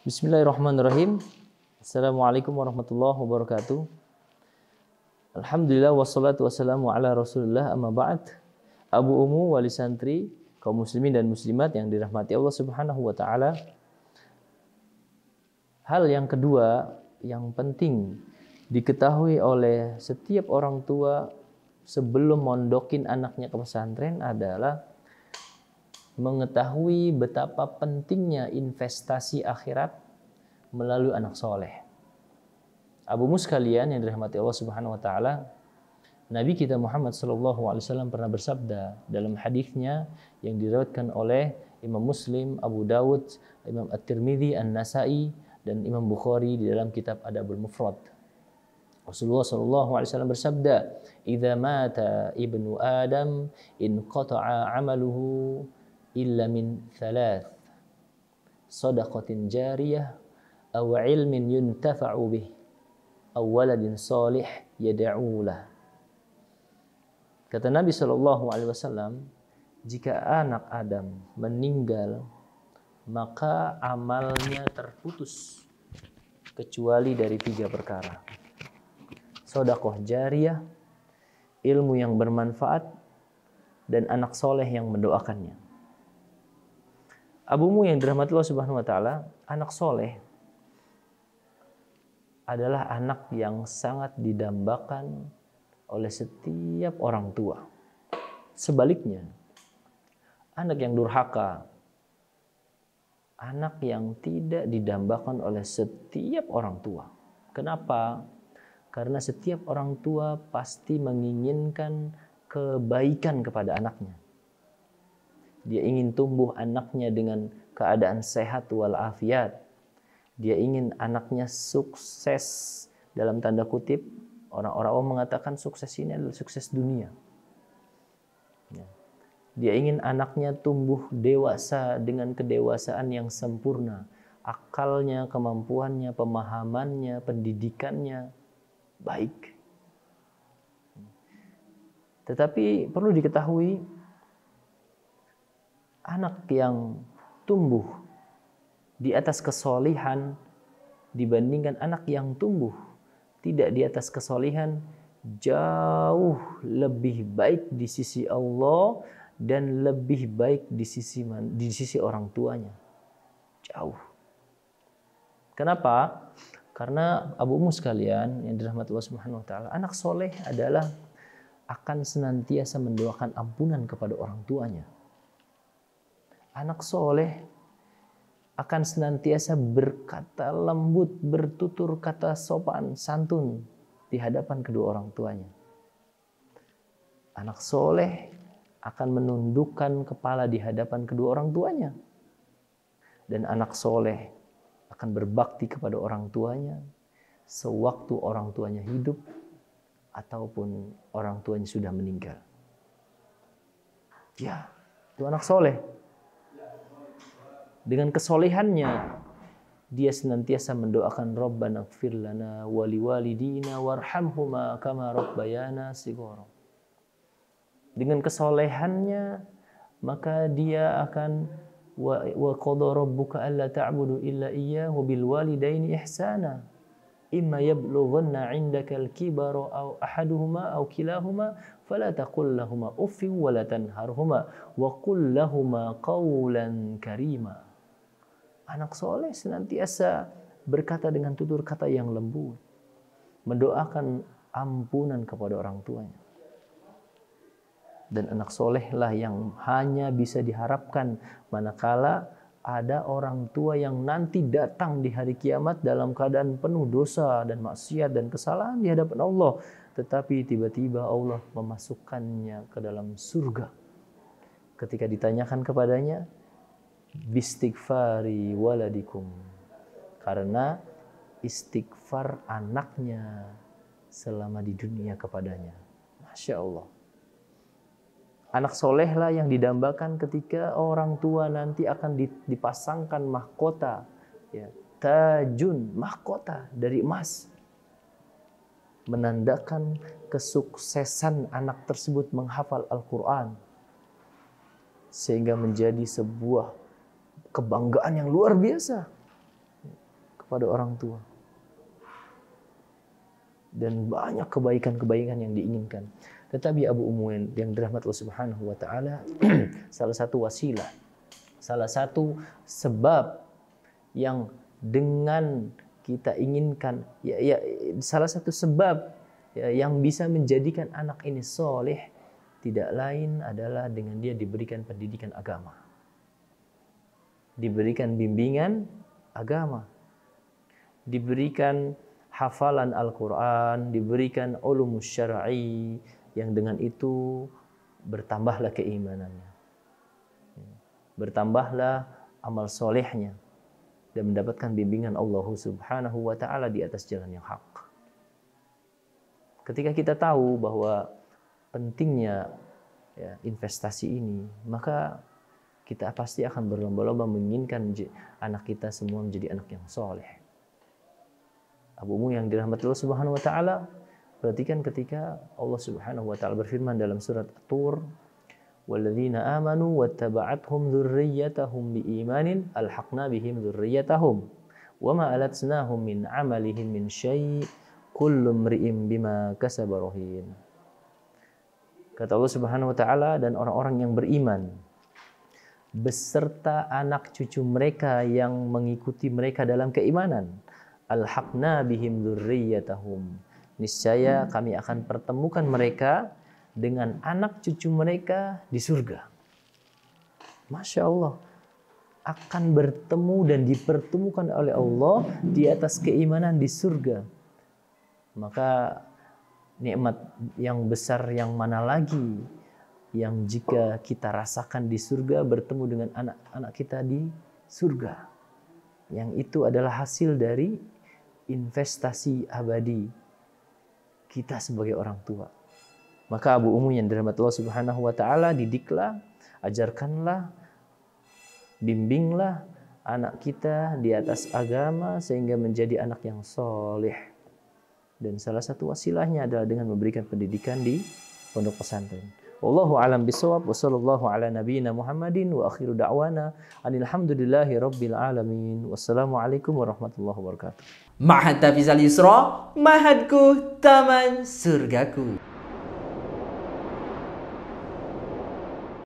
Bismillahirrahmanirrahim. Assalamualaikum warahmatullahi wabarakatuh. Alhamdulillah wassalatu wassalamu ala Rasulillah amma ba'd. Abu Umu, wali santri, kaum muslimin dan muslimat yang dirahmati Allah Subhanahu wa taala. Hal yang kedua yang penting diketahui oleh setiap orang tua sebelum mondokin anaknya ke pesantren adalah mengetahui betapa pentingnya investasi akhirat melalui anak soleh. Abu Mus sekalian yang dirahmati Allah Subhanahu wa taala, Nabi kita Muhammad sallallahu alaihi wasallam pernah bersabda dalam hadisnya yang diriwayatkan oleh Imam Muslim, Abu Dawud, Imam At-Tirmidzi, An-Nasa'i dan Imam Bukhari di dalam kitab Adabul Mufrad. Rasulullah sallallahu alaihi wasallam bersabda, "Idza mata ibnu Adam inqata'a 'amaluhu illa min thalath. Shadaqatin jariyah aw 'ilmin yuntafa'u bih aw waladin salih yad'u lah." Kata Nabi sallallahu alaihi wasallam, jika anak Adam meninggal, maka amalnya terputus kecuali dari 3 perkara. Sedekah jariyah, ilmu yang bermanfaat, dan anak soleh yang mendoakannya. Abumu yang dirahmati Allah Subhanahu wa taala, anak soleh adalah anak yang sangat didambakan oleh setiap orang tua. Sebaliknya, anak yang durhaka, anak yang tidak didambakan oleh setiap orang tua. Kenapa? Karena setiap orang tua pasti menginginkan kebaikan kepada anaknya. Dia ingin tumbuh anaknya dengan keadaan sehat walafiat. Dia ingin anaknya sukses dalam tanda kutip. Orang-orang mengatakan sukses ini adalah sukses dunia. Dia ingin anaknya tumbuh dewasa dengan kedewasaan yang sempurna. Akalnya, kemampuannya, pemahamannya, pendidikannya baik. Tetapi perlu diketahui, anak yang tumbuh di atas kesolihan dibandingkan anak yang tumbuh tidak di atas kesolihan jauh lebih baik di sisi Allah dan lebih baik di sisi orang tuanya. Jauh. Kenapa? Karena Abu Umu sekalian yang dirahmati Allah Subhanahu wa taala, anak soleh adalah akan senantiasa mendoakan ampunan kepada orang tuanya. Anak soleh akan senantiasa berkata lembut, bertutur kata sopan, santun di hadapan kedua orang tuanya. Anak soleh akan menundukkan kepala di hadapan kedua orang tuanya. Dan anak soleh akan berbakti kepada orang tuanya sewaktu orang tuanya hidup ataupun orang tuanya sudah meninggal. Ya, itu anak soleh. Dengan kesolehannya, dia senantiasa mendoakan Rabbana ighfir lana wa liwalidina warhamhuma kama rabbayana shighara. Dengan kesolehannya, maka dia akan wa qada rabbuka alla ta'budu illa iyyahu bil walidaini ihsana. Imma yablughanna 'indaka al-kibara aw ahaduhuma aw kilahuma fala taqul lahumā uffin wa la tanharhumā wa qul lahumā qawlan karīmā. Anak soleh senantiasa berkata dengan tutur kata yang lembut, mendoakan ampunan kepada orang tuanya. Dan anak solehlah yang hanya bisa diharapkan manakala ada orang tua yang nanti datang di hari kiamat dalam keadaan penuh dosa dan maksiat dan kesalahan di hadapan Allah. Tetapi tiba-tiba Allah memasukkannya ke dalam surga. Ketika ditanyakan kepadanya, bistighfari waladikum, karena istighfar anaknya selama di dunia kepadanya. Masya Allah. Anak solehlah yang didambakan ketika orang tua nanti akan dipasangkan mahkota, ya, tajun, mahkota dari emas, menandakan kesuksesan anak tersebut menghafal Al-Quran, sehingga menjadi sebuah kebanggaan yang luar biasa. kepada orang tua. Dan banyak kebaikan-kebaikan yang diinginkan. Tetapi Abu Ummu yang dirahmati Allah Subhanahu wa taala, salah satu wasilah, salah satu sebab yang dengan kita inginkan, salah satu sebab yang bisa menjadikan anak ini soleh tidak lain adalah dengan dia diberikan pendidikan agama, diberikan bimbingan agama, diberikan hafalan Al-Quran, diberikan ulumus syar'i, yang dengan itu bertambahlah keimanannya, bertambahlah amal solehnya, dan mendapatkan bimbingan Allah Subhanahu wa ta'ala di atas jalan yang hak. Ketika kita tahu bahwa pentingnya investasi ini, maka kita pasti akan berlomba-lomba menginginkan anak kita semua menjadi anak yang soleh. Abu Ummu yang dirahmati Allah Subhanahu wa taala, perhatikan ketika Allah Subhanahu wa taala berfirman dalam surat At-Tur, "Walladzina amanu wattaba'athum dzurriyyatahum biimanin alhaqna bihim dzurriyyatahum wama alatnahum min 'amalihim min syai' kullu imri'in bima kasaba rahin." Kata Allah Subhanahu wa taala, dan orang-orang yang beriman beserta anak cucu mereka yang mengikuti mereka dalam keimanan, alhaqna bihim dzurriyyatahum, niscaya kami akan pertemukan mereka dengan anak cucu mereka di surga. Masya Allah, akan bertemu dan dipertemukan oleh Allah di atas keimanan di surga. Maka nikmat yang besar yang mana lagi yang jika kita rasakan di surga bertemu dengan anak-anak kita di surga. Yang itu adalah hasil dari investasi abadi kita sebagai orang tua. Maka Abu Ummu yang dirahmati Allah Subhanahu wa taala, didiklah, ajarkanlah, bimbinglah anak kita di atas agama sehingga menjadi anak yang soleh. Dan salah satu wasilahnya adalah dengan memberikan pendidikan di pondok pesantren. Wallahu a'lam bishawab, wa sallallahu ala nabiyyina Muhammadin wa akhiru da'wana alhamdulillahi rabbil alamin. Wassalamualaikum warahmatullahi wabarakatuh. Ma'had Tafizal Yusra, Mahadku Taman Surgaku.